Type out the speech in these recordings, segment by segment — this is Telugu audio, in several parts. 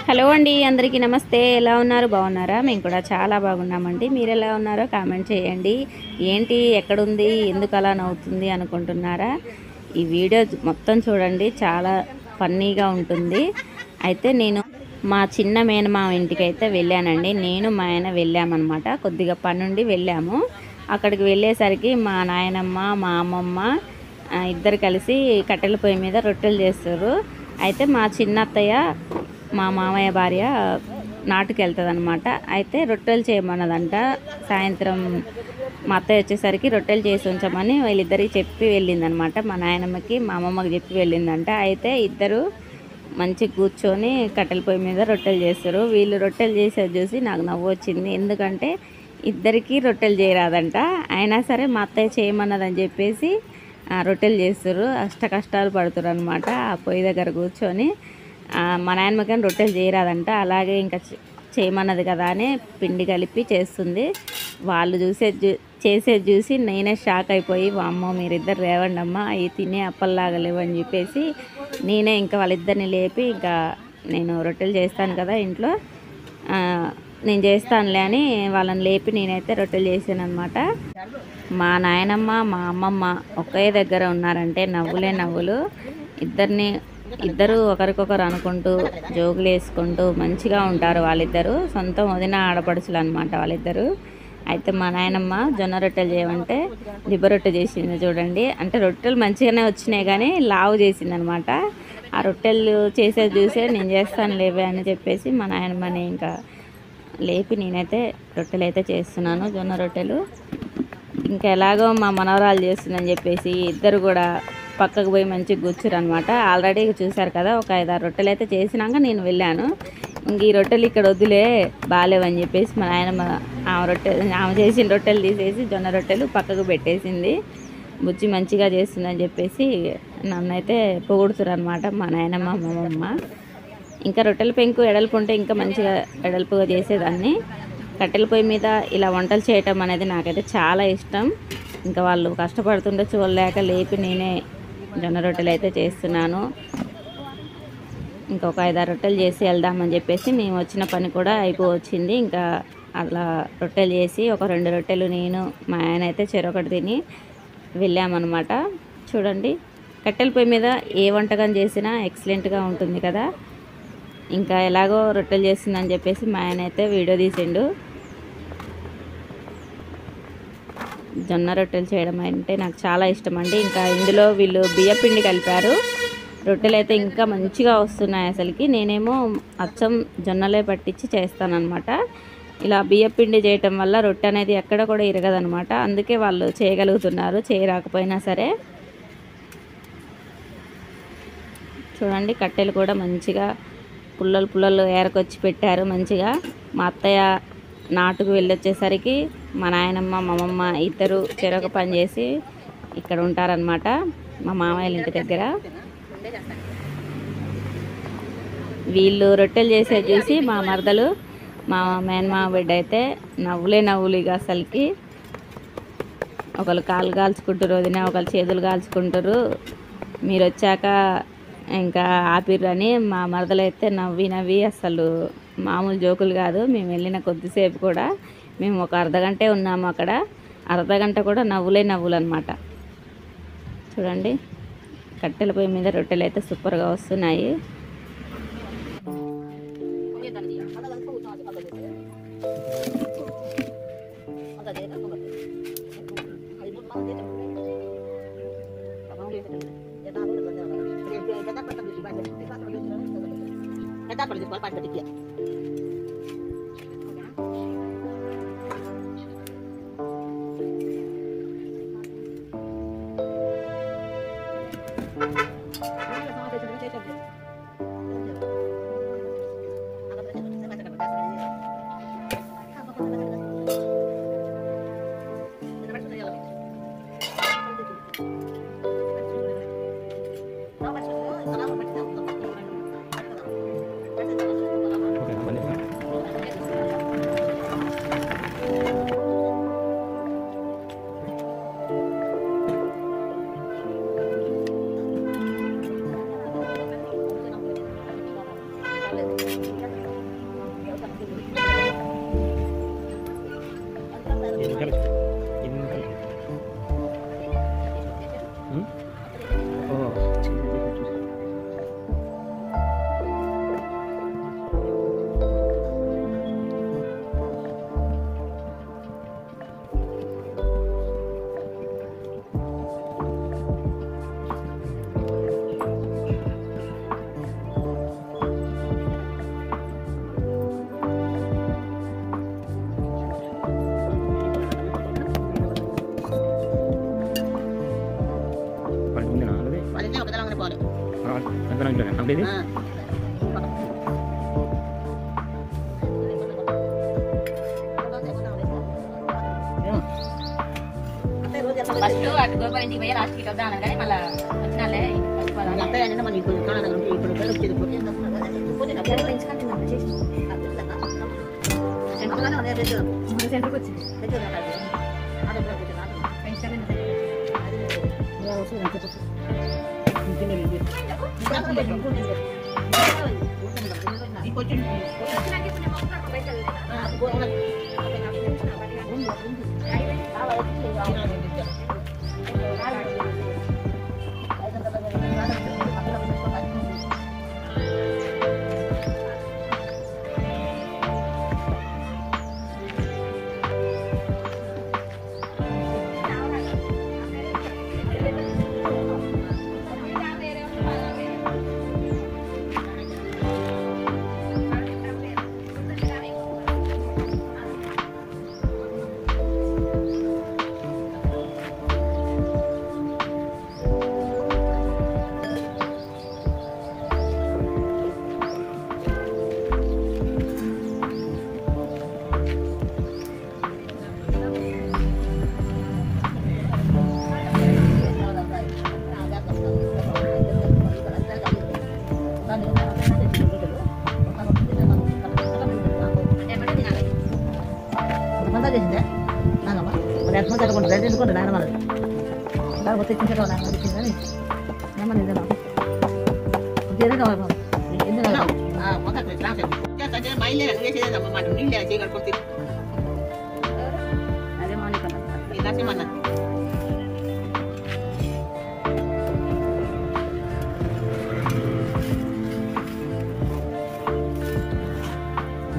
హలో అండి, అందరికీ నమస్తే. ఎలా ఉన్నారు? బాగున్నారా? మేము కూడా చాలా బాగున్నామండి. మీరు ఎలా ఉన్నారో కామెంట్ చేయండి. ఏంటి ఎక్కడుంది, ఎందుకు అలా నవ్వుతుంది అనుకుంటున్నారా? ఈ వీడియో మొత్తం చూడండి, చాలా ఫన్నీగా ఉంటుంది. అయితే నేను మా చిన్న మేనమామ ఇంటికి అయితే వెళ్ళానండి. నేను మా ఆయన వెళ్ళామన్నమాట. కొద్దిగా పనుండి వెళ్ళాము. అక్కడికి వెళ్ళేసరికి మా నాయనమ్మ, మా అమ్మమ్మ ఇద్దరు కలిసి కట్టెల పొయ్యి మీద రొట్టెలు చేస్తారు. అయితే మా చిన్నత్తయ్య, మా మామయ్య భార్య నాటుకు వెళ్తుంది అనమాట. అయితే రొట్టెలు చేయమన్నదంట. సాయంత్రం మా అత్తయ్య వచ్చేసరికి రొట్టెలు చేసి ఉంచమని వీళ్ళిద్దరికి చెప్పి వెళ్ళిందనమాట. మా నాయనమ్మకి, మా అమ్మమ్మకి చెప్పి వెళ్ళిందంట. అయితే ఇద్దరు మంచిగా కూర్చొని కట్టెల పొయ్యి మీద రొట్టెలు చేస్తారు. వీళ్ళు రొట్టెలు చేసేది చూసి నాకు నవ్వు వచ్చింది. ఎందుకంటే ఇద్దరికీ రొట్టెలు చేయరాదంట. అయినా సరే మా అత్తయ్య చేయమన్నదని చెప్పేసి రొట్టెలు చేస్తారు. అష్ట కష్టాలు పడుతారు అనమాట ఆ పొయ్యి దగ్గర కూర్చొని. మా నాయనమ్మకి రొట్టెలు చేయరాదంట. అలాగే ఇంకా చేయమన్నది కదా అని పిండి కలిపి చేస్తుంది. వాళ్ళు చేసేది చూసి నేనే షాక్ అయిపోయి, వామ్మో మీరిద్దరు లేవండి అమ్మ, అవి తినే అప్పల్లాగా లేవని చెప్పేసి నేనే ఇంకా వాళ్ళిద్దరిని లేపి, ఇంకా నేను రొట్టెలు చేస్తాను కదా ఇంట్లో, నేను చేస్తానులే అని వాళ్ళని లేపి నేనైతే రొట్టెలు చేశాను అనమాట. మా నాయనమ్మ, మా అమ్మమ్మ ఒకే దగ్గర ఉన్నారంటే నవ్వులే నవ్వులు. ఇద్దరు ఒకరికొకరు అనుకుంటూ జోకులు వేసుకుంటూ మంచిగా ఉంటారు వాళ్ళిద్దరు. సొంతం వదిన ఆడపడుచులు అనమాట వాళ్ళిద్దరు. అయితే మా నాయనమ్మ జొన్న రొట్టెలు చేయమంటే దిబ్బ రొట్టె చేసింది చూడండి. అంటే రొట్టెలు మంచిగానే వచ్చినాయి కానీ లావు చేసింది అనమాట. ఆ రొట్టెలు చేసేది చూసే నేను చేస్తాను లేవే అని చెప్పేసి మా నాయనమ్మని ఇంకా లేపి నేనైతే రొట్టెలు అయితే చేస్తున్నాను, జొన్న రొట్టెలు. ఇంకా ఎలాగో మా మనవరాలు చేస్తుందని చెప్పేసి ఇద్దరు కూడా పక్కకు పోయి మంచిగా కూర్చురు అనమాట. ఆల్రెడీ చూశారు కదా, ఒక 5-6 రొట్టెలు అయితే చేసినాక నేను వెళ్ళాను. ఇంక ఈ రొట్టెలు ఇక్కడ వద్దులే బాగాలేవని చెప్పేసి మా నాయనమ్మ ఆమె చేసిన రొట్టెలు తీసేసి జొన్న రొట్టెలు పక్కకు పెట్టేసింది. బుజ్జి మంచిగా చేస్తుందని చెప్పేసి నన్నైతే పొగుడుతురు అనమాట మా నాయనమ్మ, మా అమ్మమ్మ. ఇంకా రొట్టెల పెంకు ఎడల్పు ఉంటే ఇంకా మంచిగా ఎడల్పుగా చేసేదాన్ని. కట్టెల పొయ్యి మీద ఇలా వంటలు చేయటం అనేది నాకైతే చాలా ఇష్టం. ఇంకా వాళ్ళు కష్టపడుతుంటే చూడలేక లేపి నేనే జొన్న రొట్టెలు అయితే చేస్తున్నాను. ఇంకొక 5-6 రొట్టెలు చేసి వెళ్దామని చెప్పేసి మేము వచ్చిన పని కూడా అయిపోవచ్చింది. ఇంకా అలా రొట్టెలు చేసి ఒక 2 రొట్టెలు నేను, మా ఆయన అయితే చెరొకటి తిని వెళ్ళామన్నమాట. చూడండి, కట్టెల పొయ్యి మీద ఏ వంటకం చేసినా ఎక్సలెంట్గా ఉంటుంది కదా. ఇంకా ఎలాగో రొట్టెలు చేస్తుందని చెప్పేసి మా ఆయన అయితే వీడియో తీసిండు. జొన్న రొట్టెలు చేయడం అంటే నాకు చాలా ఇష్టం అండి. ఇంకా ఇందులో వీళ్ళు బియ్యపిండి కలిపారు. రొట్టెలు అయితే ఇంకా మంచిగా వస్తున్నాయి అసలుకి. నేనేమో అచ్చం జొన్నలే పట్టించి చేస్తానన్నమాట. ఇలా బియ్యపిండి చేయటం వల్ల రొట్టె అనేది ఎక్కడ కూడా ఇరగదనమాట. అందుకే వాళ్ళు చేయగలుగుతున్నారు, చేయరాకపోయినా సరే. చూడండి, కట్టెలు కూడా మంచిగా పుల్లలు ఏరకొచ్చి పెట్టారు మంచిగా. మా అత్తయ్య నాటుకు వెళ్ళొచ్చేసరికి మా నాయనమ్మ, మా అమ్మమ్మ ఇద్దరు చెరొక పని చేసి ఇక్కడ ఉంటారనమాట మా మామయ్య ఇంటి దగ్గర. వీళ్ళు రొట్టెలు చేసేది చూసి మా మరదలు, మా మేనమామ బిడ్డ అయితే నవ్వులే నవ్వులు ఇక అసలుకి. ఒకళ్ళు కాళ్ళు కాల్చుకుంటారు వదిన, ఒకళ్ళు చేతులు కాల్చుకుంటారు. మీరు వచ్చాక ఇంకా ఆపిర్రని మా మరదలు అయితే నవ్వి అసలు మామూలు జోకులు కాదు. మేము వెళ్ళిన కొద్దిసేపు కూడా మేము ఒక అర్ధగంటే ఉన్నాము అక్కడ. అర్ధగంట కూడా నవ్వులే నవ్వులు అనమాట. చూడండి, కట్టెల పొయ్యి మీద రొట్టెలు అయితే సూపర్గా వస్తున్నాయి. ఫస్ట్ అటు గోపాల్ ఇంటికి పోయి లాస్ట్ ఇటు వద్దాం కానీ మళ్ళీ వచ్చినాలే సెంటర్కి వచ్చింది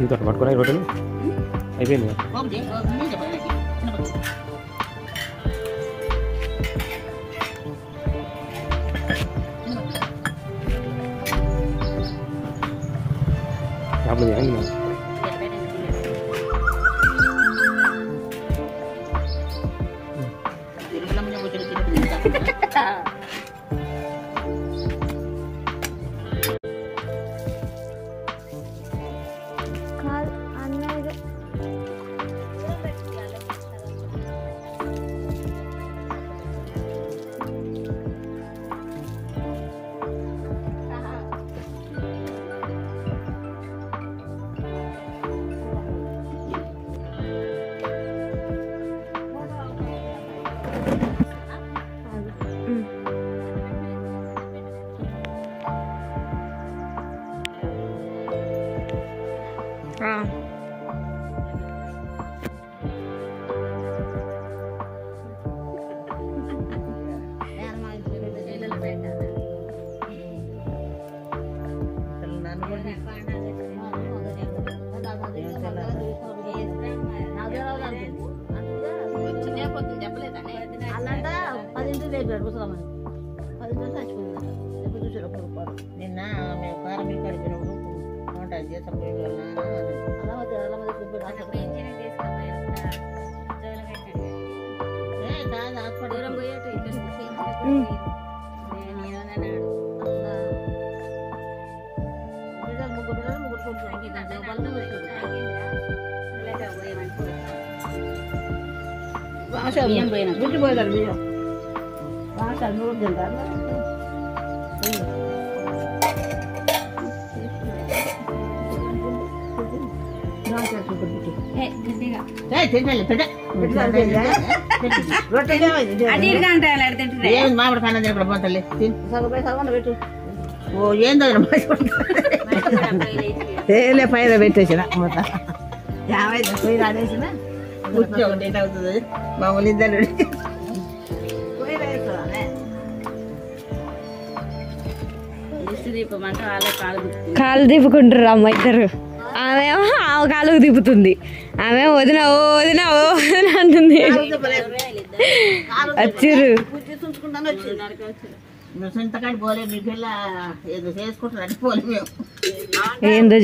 ఇంత పట్టుకున్నా రోడ్డు అయిపోయింది. షాప్లో చేయండి. నిన్న మేము కారం కలిపినప్పుడు కాంటాక్ట్ చేసాం. బియ్యం పోయినా గుర్తుపోయారు బియ్యం నూరు తింటారు. మామిడి పైన పోతలే. ఓ ఏందో తేలే పైన పెట్టేసిన మూత ఏమైంది పొయ్యి ఆడేసిన కూర్చో ఒకటి ఎట్ అవుతుంది మామూలు ఇద్దరు పొయ్యి వేసుకోవాలి కాలు తిప్పుకుంటారు అమ్మ ఇద్దరు. ఆమె కాలుకు తిప్పుతుంది, ఆమె వదిన ఓ వదిన ఓ వదిన అంటుంది. వచ్చిర్రు చూసుకుంటాను వచ్చి చింతకాడి పోలే మీ పిల్ల ఏదో చేసుకుంటారు పోలే మేము ఏందో